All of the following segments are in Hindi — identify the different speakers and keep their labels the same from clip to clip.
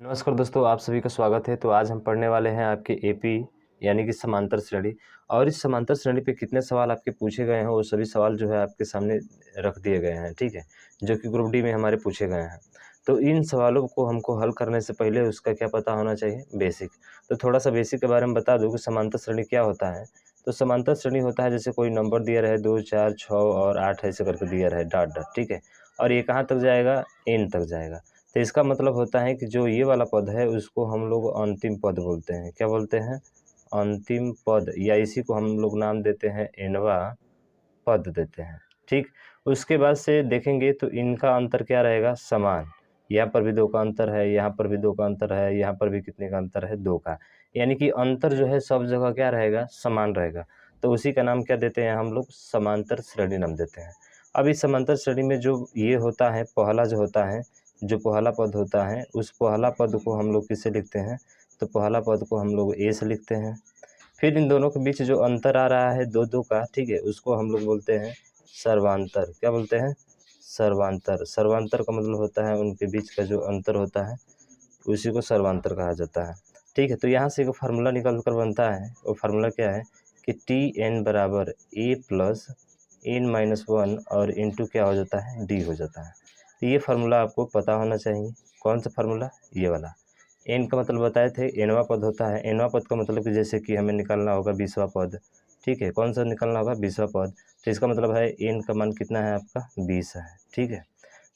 Speaker 1: नमस्कार दोस्तों, आप सभी का स्वागत है। तो आज हम पढ़ने वाले हैं आपके एपी यानी कि समांतर श्रेणी। और इस समांतर श्रेणी पे कितने सवाल आपके पूछे गए हैं वो सभी सवाल जो है आपके सामने रख दिए गए हैं, ठीक है, जो कि ग्रुप डी में हमारे पूछे गए हैं। तो इन सवालों को हमको हल करने से पहले उसका क्या पता होना चाहिए, बेसिक। तो थोड़ा सा बेसिक के बारे में बता दूँ कि समांतर श्रेणी क्या होता है। तो समांतर श्रेणी होता है जैसे कोई नंबर दिया रहे 2, 4, 6 और 8 ऐसे करके दिया रहे डॉट डॉट, ठीक है, और ये कहाँ तक जाएगा, एन तक जाएगा। तो इसका मतलब होता है कि जो ये वाला पद है उसको हम लोग अंतिम पद बोलते हैं। क्या बोलते हैं? अंतिम पद, या इसी को हम लोग नाम देते हैं एनवा पद देते हैं, ठीक। उसके बाद से देखेंगे तो इनका अंतर क्या रहेगा, समान। यहाँ पर भी 2 का अंतर है, यहाँ पर भी 2 का अंतर है, यहाँ पर भी कितने का अंतर है, 2 का। यानी कि अंतर जो है सब जगह क्या रहेगा, समान रहेगा। तो उसी का नाम क्या देते हैं हम लोग, समांतर श्रेणी नाम देते हैं। अब इस समांतर श्रेणी में जो ये होता है, पहला जो होता है, जो पहला पद होता है, उस पहला पद को हम लोग किससे लिखते हैं, तो पहला पद को हम लोग ए से लिखते हैं। फिर इन दोनों के बीच जो अंतर आ रहा है 2-2 का, ठीक है, उसको हम लोग बोलते हैं सर्वांतर। क्या बोलते हैं? सर्वांतर। सर्वांतर का मतलब होता है उनके बीच का जो अंतर होता है उसी को सर्वांतर कहा जाता है, ठीक है। तो यहाँ से एक फार्मूला निकल कर बनता है, वो फार्मूला क्या है कि टी एन बराबर ए प्लस एन माइनस 1 और इंटू क्या हो जाता है, डी हो जाता है। तो ये फार्मूला आपको पता होना चाहिए। कौन सा फार्मूला? ये वाला। एन का मतलब बताए थे, एनवा पद होता है। एनवा पद का मतलब कि जैसे कि हमें निकालना होगा 20वां पद, ठीक है। कौन सा निकालना होगा? 20वां पद। तो इसका मतलब है एन का मान कितना है आपका, 20 है, ठीक है।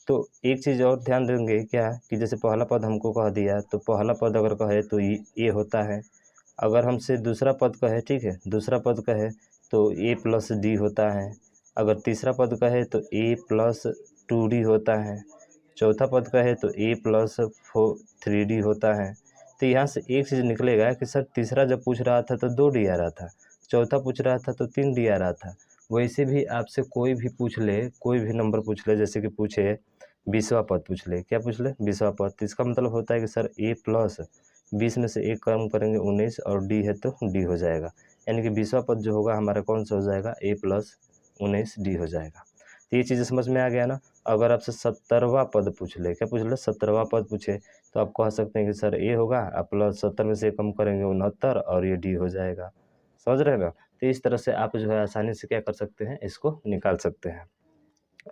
Speaker 1: तो एक चीज़ और ध्यान देंगे क्या, कि जैसे पहला पद हमको कह दिया, तो पहला पद अगर कहे तो ये होता है। अगर हमसे दूसरा पद कहे, ठीक है, दूसरा पद कहे तो ए प्लस डी होता है। अगर तीसरा पद कहे तो ए प्लस 2D होता है। चौथा पद कहे तो ए प्लस 3D होता है। तो यहाँ से एक चीज़ निकलेगा कि सर तीसरा जब पूछ रहा था तो 2D आ रहा था, चौथा पूछ रहा था तो 3D आ रहा था। वैसे भी आपसे कोई भी पूछ ले, कोई भी नंबर पूछ ले, जैसे कि पूछे 20वां पद पूछ ले, क्या पूछ ले, 20वां पद, तो इसका मतलब होता है कि सर ए प्लस 20 में से एक कम करेंगे 19 और डी है तो डी हो जाएगा। यानी कि 20वां पद जो होगा हमारा कौन सा हो जाएगा, ए प्लस 19 डी हो जाएगा। तो ये चीज़ समझ में आ गया ना। अगर आपसे 70वां पद पूछ ले, क्या पूछ ले, 70वां पद पूछे, तो आप कह सकते हैं कि सर ए होगा, आप प्लस 70 में से कम करेंगे 69 और ये डी हो जाएगा। समझ रहे हैं ना। तो इस तरह से आप जो है आसानी से क्या कर सकते हैं, इसको निकाल सकते हैं।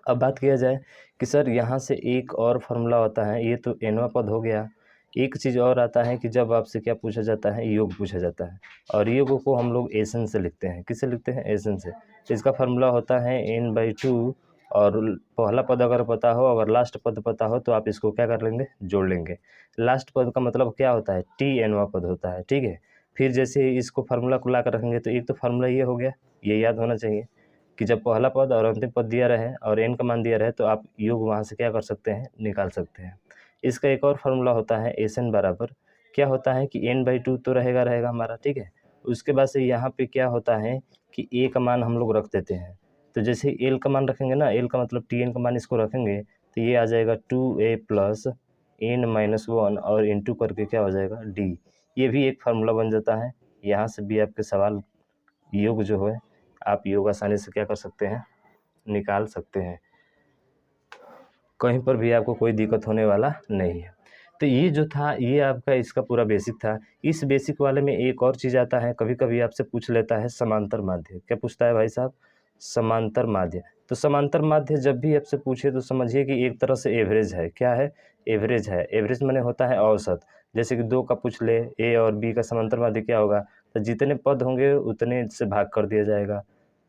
Speaker 1: अब बात किया जाए कि सर यहाँ से एक और फार्मूला होता है, ये तो एनवा पद हो गया। एक चीज़ और आता है कि जब आपसे क्या पूछा जाता है, योग पूछा जाता है, और योग को हम लोग एसन से लिखते हैं। किससे लिखते हैं? एसन से। तो इसका फार्मूला होता है n/2, और पहला पद अगर पता हो, अगर लास्ट पद पता हो तो आप इसको क्या कर लेंगे, जोड़ लेंगे। लास्ट पद का मतलब क्या होता है, टी एनवा पद होता है, ठीक है। फिर जैसे इसको फार्मूला को ला कर रखेंगे तो एक तो फार्मूला ये हो गया, ये याद होना चाहिए कि जब पहला पद और अंतिम पद दिया रहे और एन का मान दिया रहे तो आप योग वहाँ से क्या कर सकते हैं, निकाल सकते हैं। इसका एक और फार्मूला होता है एस एन बराबर, क्या होता है कि n/2 तो रहेगा हमारा, ठीक है। उसके बाद से यहाँ पे क्या होता है कि ए का मान हम लोग रख देते हैं। तो जैसे एल का मान रखेंगे ना, एल का मतलब टी एन का मान इसको रखेंगे तो ये आ जाएगा 2a प्लस एन माइनस 1 और इंटू करके क्या हो जाएगा, डी। ये भी एक फार्मूला बन जाता है। यहाँ से भी आपके सवाल योग जो है आप योग आसानी से क्या कर सकते हैं, निकाल सकते हैं। कहीं पर भी आपको कोई दिक्कत होने वाला नहीं है। तो ये जो था ये आपका इसका पूरा बेसिक था। इस बेसिक वाले में एक और चीज़ आता है, कभी कभी आपसे पूछ लेता है समांतर माध्य। क्या पूछता है भाई साहब? समांतर माध्य। तो समांतर माध्य जब भी आपसे पूछे तो समझिए कि एक तरह से एवरेज है। क्या है? एवरेज है। एवरेज माने होता है औसत। जैसे कि 2 का पूछ ले, ए और बी का समांतर माध्य क्या होगा, तो जितने पद होंगे उतने से भाग कर दिया जाएगा,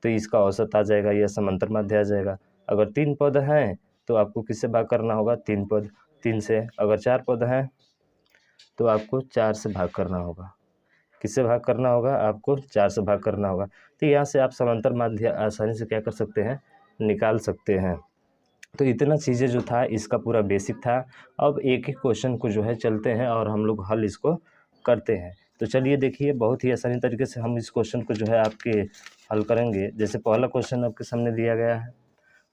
Speaker 1: तो इसका औसत आ जाएगा, यह समांतर माध्य आ जाएगा। अगर 3 पद हैं तो आपको किससे भाग करना होगा, 3 पद, 3 से। अगर 4 पद हैं तो आपको 4 से भाग करना होगा। किससे भाग करना होगा? आपको 4 से भाग करना होगा। तो यहाँ से आप समांतर माध्य आसानी से क्या कर सकते हैं, निकाल सकते हैं। तो इतना चीज़ें जो था इसका पूरा बेसिक था। अब एक एक क्वेश्चन को जो है चलते हैं और हम लोग हल इसको करते हैं। तो चलिए देखिए, बहुत ही आसानी तरीके से हम इस क्वेश्चन को जो है आपके हल करेंगे। जैसे पहला क्वेश्चन आपके सामने दिया गया है।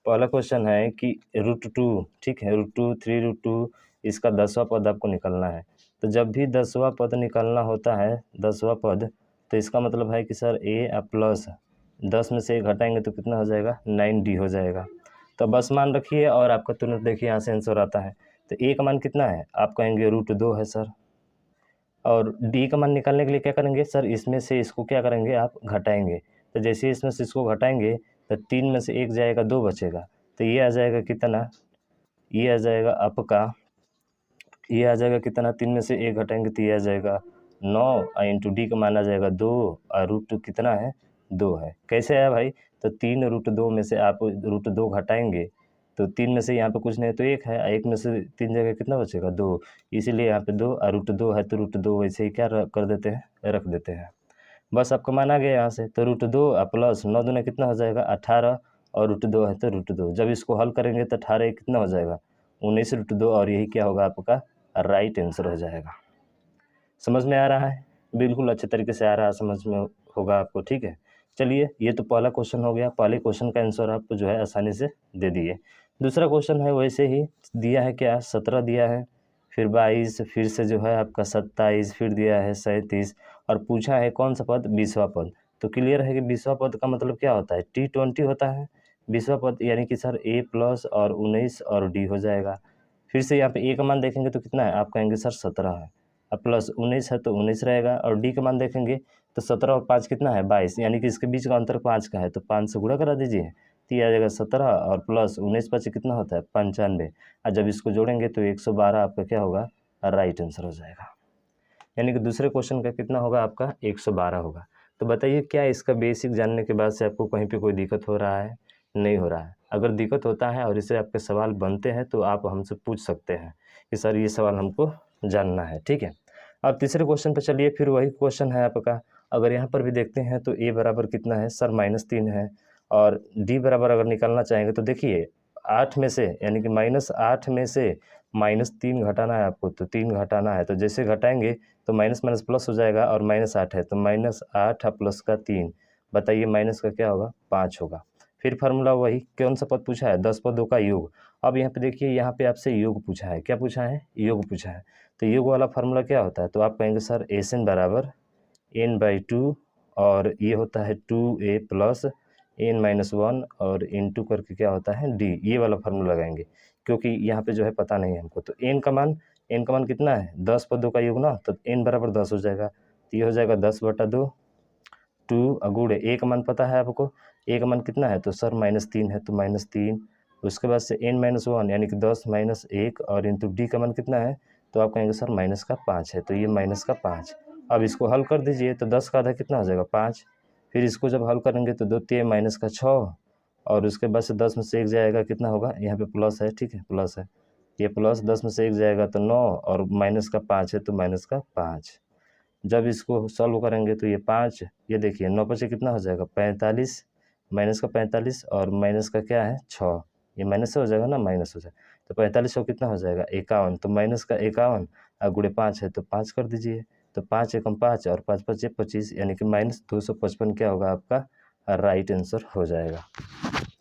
Speaker 1: पहला क्वेश्चन है कि √2, ठीक है, √2, 3√2, इसका 10वां पद आपको निकालना है। तो जब भी 10वां पद निकालना होता है, 10वां पद, तो इसका मतलब है कि सर ए प्लस 10 में से 1 घटाएंगे तो कितना हो जाएगा, 9D हो जाएगा। तो बस मान रखिए और आपका तुरंत देखिए यहाँ से आंसर आता है। तो ए का मान कितना है, आप कहेंगे √2 है सर। और डी का मान निकालने के लिए क्या करेंगे सर, इसमें से इसको क्या करेंगे आप घटाएंगे। तो जैसे इसमें से इसको घटाएंगे तो 3 में से 1 जाएगा, 2 बचेगा। तो ये आ जाएगा कितना, ये आ जाएगा आपका, ये आ जाएगा कितना, 3 में से 1 घटाएंगे तो ये आ जाएगा 9 और इंटू डी का मान आ जाएगा 2 और √2 कितना है, 2 है। कैसे आया भाई, तो 3 √2 में से आप √2 घटाएंगे तो 3 में से यहाँ पे कुछ नहीं तो 1 है, 1 में से 3 जगह कितना बचेगा, 2, इसीलिए यहाँ पे 2 और √2 है तो √2 वैसे ही क्या कर देते हैं, रख देते हैं। बस आपका मान आ गया यहाँ से। तो √2 प्लस 9 दूना कितना हो जाएगा 18 और √2 है तो √2। जब इसको हल करेंगे तो 18 कितना हो जाएगा 19 √2 और यही क्या होगा आपका राइट आंसर हो जाएगा। समझ में आ रहा है, बिल्कुल अच्छे तरीके से आ रहा है, समझ में होगा आपको, ठीक है। चलिए ये तो पहला क्वेश्चन हो गया, पहले क्वेश्चन का आंसर आप जो है आसानी से दे दिए। दूसरा क्वेश्चन है वैसे ही दिया है, क्या 17 दिया है, फिर 22, फिर से जो है आपका 27, फिर दिया है 37 और पूछा है कौन सा पद, 20वां पद। तो क्लियर है कि 20वां पद का मतलब क्या होता है, T20 होता है 20वां पद, यानी कि सर A प्लस और 19 और D हो जाएगा। फिर से यहाँ पे A का मान देखेंगे तो कितना है, आप कहेंगे सर 17 है, अब प्लस 19 है तो 19 रहेगा, और D का मान देखेंगे तो 17 और 5 कितना है 22, यानी कि इसके बीच का अंतर 5 का है, तो 5 से गुणा करा दीजिए तो ये आ जाएगा 17 और प्लस 19 5 कितना होता है 95, और जब इसको जोड़ेंगे तो 112 आपका क्या होगा, राइट आंसर हो जाएगा। यानी कि दूसरे क्वेश्चन का कितना होगा आपका 112 होगा। तो बताइए क्या इसका बेसिक जानने के बाद से आपको कहीं पे कोई दिक्कत हो रहा है, नहीं हो रहा है। अगर दिक्कत होता है और इससे आपके सवाल बनते हैं तो आप हमसे पूछ सकते हैं कि सर ये सवाल हमको जानना है, ठीक है। अब तीसरे क्वेश्चन पे चलिए, फिर वही क्वेश्चन है आपका। अगर यहाँ पर भी देखते हैं तो ए बराबर कितना है सर -3 है, और डी बराबर अगर निकालना चाहेंगे तो देखिए 8 में से, यानी कि -8 में से -3 घटाना है आपको, तो 3 घटाना है, तो जैसे घटाएंगे तो माइनस माइनस प्लस हो जाएगा, और -8 है तो -8 प्लस का 3, बताइए माइनस का क्या होगा 5 होगा। फिर फार्मूला वही, कौन सा पद पूछा है 10 पदों का योग। अब यहाँ पे देखिए, यहाँ पे आपसे योग पूछा है, क्या पूछा है, योग पूछा है। तो योग वाला फार्मूला क्या होता है, तो आप कहेंगे सर SN बराबर n/2, और ये होता है 2a प्लस n-1 और इंटू करके क्या होता है d, ये वाला फार्मूला लगाएंगे, क्योंकि यहाँ पे जो है पता नहीं है हमको। तो n का मान कितना है 10 पदों का योग ना, तो n बराबर 10 हो जाएगा, तो ये हो जाएगा 10/2, 2 अगुड़े a का मान पता है आपको, a का मान कितना है तो सर -3 है तो -3, उसके बाद से n-1 यानी कि 10 - 1 और इंटू d का मान कितना है, तो आप कहेंगे सर -5 है, तो ये -5। अब इसको हल कर दीजिए तो 10 का आधा कितना हो जाएगा 5, फिर इसको जब हल करेंगे तो 2 तिया -6, और उसके बाद से 10 में से 1 जाएगा कितना होगा, यहाँ पे प्लस है, ठीक है प्लस है, ये प्लस 10 में से 1 जाएगा तो 9, और -5 है तो -5। जब इसको सॉल्व करेंगे तो ये 5, ये देखिए 9 बचे कितना हो जाएगा 45, -45 और माइनस का क्या है 6, ये माइनस से हो जाएगा ना, माइनस हो जाएगा, तो 45 कितना हो जाएगा 51, तो माइनस का 51 और गुणे 5 है तो 5 कर दीजिए, तो 5 एकम 5 और 5 5 25, यानी कि -255 क्या होगा आपका राइट आंसर हो जाएगा।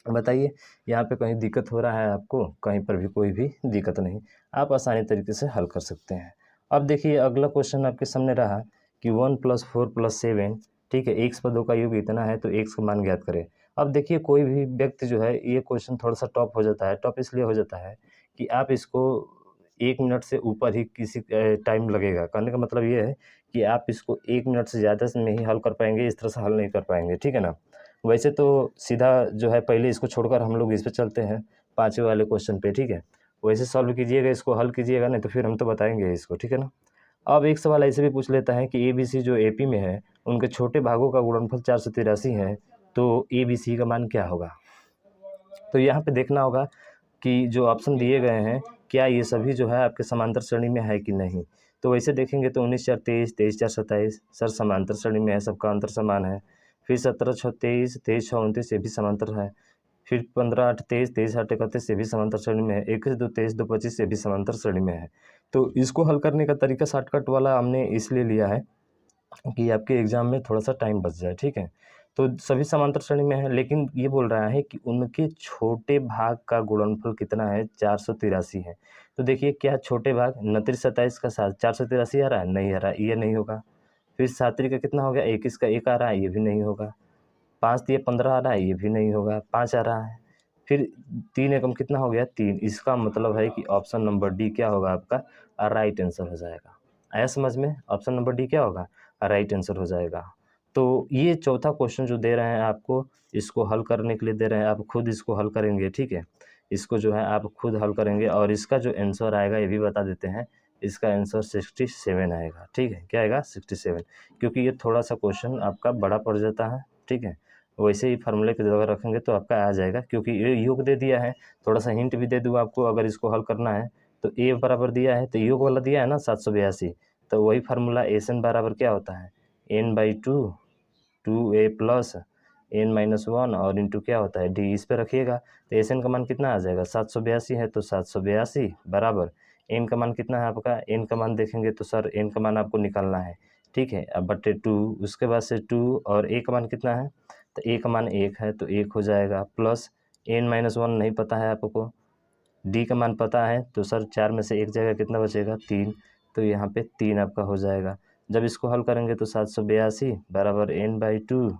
Speaker 1: बताइए यहाँ पे कहीं दिक्कत हो रहा है आपको, कहीं पर भी कोई भी दिक्कत नहीं, आप आसानी तरीके से हल कर सकते हैं। अब देखिए अगला क्वेश्चन आपके सामने रहा कि 1 + 4 + 7, ठीक है, x पदों का योग इतना है तो x का मान ज्ञात करें। अब देखिए कोई भी व्यक्ति जो है, ये क्वेश्चन थोड़ा सा टफ हो जाता है, टफ इसलिए हो जाता है कि आप इसको 1 मिनट से ऊपर ही किसी टाइम लगेगा, कहने का मतलब ये है कि आप इसको 1 मिनट से ज़्यादा से नहीं हल कर पाएंगे, इस तरह से हल नहीं कर पाएंगे, ठीक है ना। वैसे तो सीधा जो है पहले इसको छोड़कर हम लोग इस पे चलते हैं 5वें वाले क्वेश्चन पे, ठीक है, वैसे सॉल्व कीजिएगा, इसको हल कीजिएगा, नहीं तो फिर हम तो बताएंगे इसको, ठीक है ना। अब एक सवाल ऐसे भी पूछ लेता है कि ABC जो AP में है उनके छोटे भागों का गुणनफल 483 है, तो ABC का मान क्या होगा। तो यहाँ पे देखना होगा कि जो ऑप्शन दिए गए हैं क्या ये सभी जो है आपके समांतर श्रेणी में है कि नहीं। तो वैसे देखेंगे तो 19 4 23, 23 4 27 सर समांतर श्रेणी में है, सबका अंतर समान है। फिर 17 6 23, 23 6 29 ये भी समांतर है। फिर 15 8 23, 23 8 31 ये भी समांतर श्रेणी में है। 21 2 23 2 25 ये भी समांतर श्रेणी में है। तो इसको हल करने का तरीका शॉर्टकट वाला हमने इसलिए लिया है कि आपके एग्जाम में थोड़ा सा टाइम बच जाए, ठीक है। तो सभी समांतर श्रेणी में है, लेकिन ये बोल रहा है कि उनके छोटे भाग का गुणनफल कितना है 483 है। तो देखिए क्या छोटे भाग 29 27 का 483 आ रहा है, नहीं आ रहा है, ये नहीं होगा। फिर 7 का कितना हो गया 21 का 1 आ रहा है, ये भी नहीं होगा। 5 दिए 15 आ रहा है, ये भी नहीं होगा। 5 आ रहा है, फिर 3 एकम कितना हो गया 3। इसका मतलब है कि ऑप्शन नंबर डी क्या होगा आपका राइट आंसर हो जाएगा। आया समझ में? ऑप्शन नंबर डी क्या होगा राइट आंसर हो जाएगा। तो ये चौथा क्वेश्चन जो दे रहे हैं आपको, इसको हल करने के लिए दे रहे हैं, आप खुद इसको हल करेंगे, ठीक है। इसको जो है आप खुद हल करेंगे और इसका जो आंसर आएगा ये भी बता देते हैं, इसका आंसर 67 आएगा, ठीक है। क्या आएगा 67, क्योंकि ये थोड़ा सा क्वेश्चन आपका बड़ा पड़ जाता है, ठीक है। वैसे ही फार्मूले की जगह रखेंगे तो आपका आ जाएगा, क्योंकि ये योग दे दिया है। थोड़ा सा हिंट भी दे दूँ आपको, अगर इसको हल करना है तो ए बराबर दिया है, तो योग वाला दिया है ना 782, तो वही फार्मूला एन बराबर क्या होता है n/2 2a प्लस n-1 और इंटू क्या होता है डी। इस पे रखिएगा तो एन का मान कितना आ जाएगा 782 है, तो 782 बराबर एन का मान कितना है आपका, एन का मान देखेंगे तो सर एन का मान आपको निकालना है, ठीक है। अब बटे 2, उसके बाद से 2 और ए का मान कितना है, तो ए का मान 1 है तो 1 हो जाएगा, प्लस n-1 नहीं पता है आपको, डी का मान पता है, तो सर 4 में से एक जगह कितना बचेगा 3, तो यहाँ पे 3 आपका हो जाएगा। जब इसको हल करेंगे तो 782 बराबर n/2,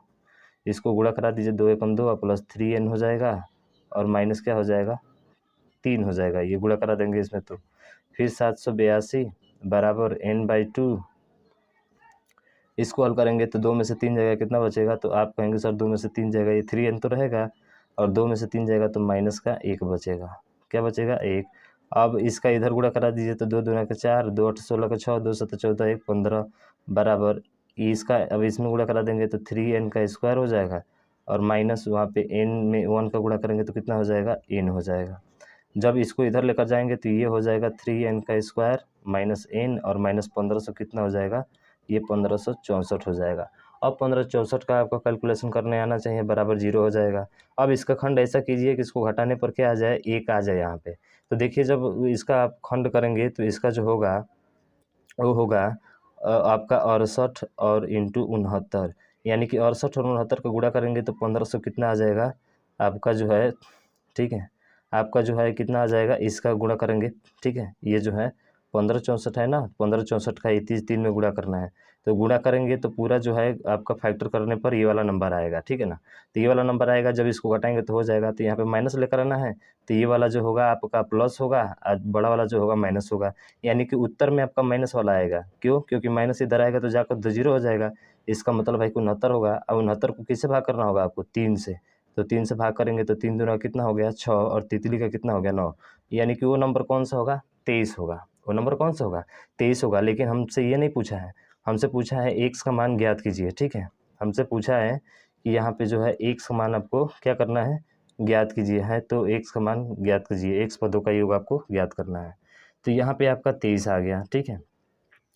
Speaker 1: इसको गुणा करा दीजिए, 2 एकम 2 प्लस 3n हो जाएगा और माइनस क्या हो जाएगा 3 हो जाएगा, ये गुणा करा देंगे इसमें। तो फिर 782 बराबर n/2, इसको हल करेंगे तो 2 में से 3 जगह कितना बचेगा, तो आप कहेंगे सर 2 में से 3 जगह ये 3n तो रहेगा और 2 में से 3 जगह तो माइनस का 1 बचेगा। क्या बचेगा 1। अब इसका इधर गुणा करा दीजिए तो 2 दूना का 4, 2 8 16 का 6, 2 7 14, 1 15 बराबर इसका, अब इसमें गुणा करा देंगे तो 3n का स्क्वायर हो जाएगा और माइनस वहाँ पे n में 1 का गुणा करेंगे तो कितना हो जाएगा n हो जाएगा। जब इसको इधर लेकर जाएंगे तो ये हो जाएगा 3n का स्क्वायर माइनस n और माइनस 1500 कितना हो जाएगा, ये 1564 हो जाएगा। अब 1564 का आपको कैलकुलेशन करने आना चाहिए, बराबर 0 हो जाएगा। अब इसका खंड ऐसा कीजिए कि इसको घटाने पर क्या आ जाए 1 आ जाए यहाँ पे। तो देखिए जब इसका आप खंड करेंगे तो इसका जो होगा वो होगा आपका 68 और इंटू 69, यानी कि 68 और 69 का गुणा करेंगे तो 1500 कितना आ जाएगा आपका जो है, ठीक है। आपका जो है कितना आ जाएगा, इसका गुणा करेंगे, ठीक है। ये जो है 1564 है ना, 1564 का 3 में गुणा करना है, तो गुणा करेंगे तो पूरा जो है आपका फैक्टर करने पर ये वाला नंबर आएगा, ठीक है ना। तो ये वाला नंबर आएगा, जब इसको घटाएंगे तो हो जाएगा, तो यहाँ पे माइनस लेकर आना है, तो ये वाला जो होगा आपका प्लस होगा और बड़ा वाला जो होगा माइनस होगा, यानी कि उत्तर में आपका माइनस वाला आएगा। क्यों? क्योंकि माइनस इधर आएगा तो जाकर तो 0 हो जाएगा, इसका मतलब है कि 69 होगा। अब 69 को किससे भाग करना होगा आपको 3 से, तो 3 से भाग करेंगे तो 3 दूना कितना हो गया 6 और तितली का कितना हो गया 9, यानी कि वो नंबर कौन सा होगा 23 होगा। वो नंबर कौन सा होगा 23 होगा। लेकिन हमसे ये नहीं पूछा है, हमसे पूछा है एक्स का मान ज्ञात कीजिए, ठीक है। हमसे पूछा है कि यहाँ पे जो है एक्स का मान आपको क्या करना है ज्ञात कीजिए है, तो एक्स का मान ज्ञात कीजिए, एक्स पदों का योग आपको ज्ञात करना है। तो यहाँ पे आपका 23 आ गया, ठीक है।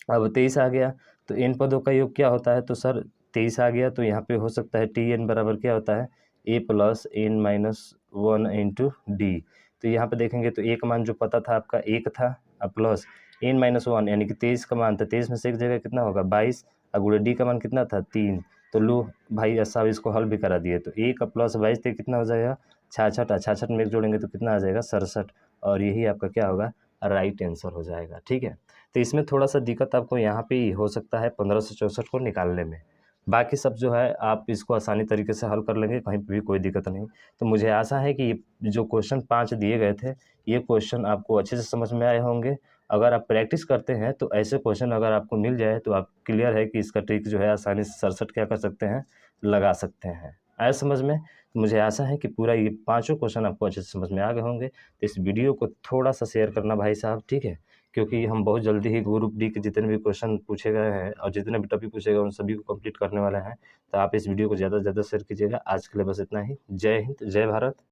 Speaker 1: अब 23 आ गया तो n पदों का योग क्या होता है, तो सर 23 आ गया तो यहाँ पे हो सकता है tn बराबर क्या होता है a plus n-1 into D. तो यहाँ पे देखेंगे तो a का मान जो पता था आपका 1 था, प्लस n-1 यानी कि 23 का मान था, 23 में से एक जगह कितना होगा 22, और गुणे डी का मान कितना था 3। तो लो भाई साहब इसको हल भी करा दिए, तो 1 प्लस 22 से कितना हो जाएगा 66, 66 में एक जोड़ेंगे तो कितना आ जाएगा 67, और यही आपका क्या होगा राइट आंसर हो जाएगा, ठीक है। तो इसमें थोड़ा सा दिक्कत आपको यहाँ पे हो सकता है 1564 को निकालने में, बाकी सब जो है आप इसको आसानी तरीके से हल कर लेंगे, कहीं पे भी कोई दिक्कत नहीं। तो मुझे आशा है कि जो क्वेश्चन 5 दिए गए थे ये क्वेश्चन आपको अच्छे से समझ में आए होंगे। अगर आप प्रैक्टिस करते हैं तो ऐसे क्वेश्चन अगर आपको मिल जाए तो आप क्लियर है कि इसका ट्रिक जो है आसानी से 67 क्या कर सकते हैं लगा सकते हैं। आया समझ में? तो मुझे आशा है कि पूरा ये 5 क्वेश्चन आपको अच्छे से समझ में आ गए होंगे। तो इस वीडियो को थोड़ा सा शेयर करना भाई साहब, ठीक है, क्योंकि हम बहुत जल्दी ही ग्रुप डी के जितने भी क्वेश्चन पूछे गए हैं और जितने भी टॉपिक पूछे गए उन सभी को कंप्लीट करने वाले हैं। तो आप इस वीडियो को ज़्यादा से ज़्यादा शेयर कीजिएगा। आज के लिए बस इतना ही। जय हिंद, जय भारत।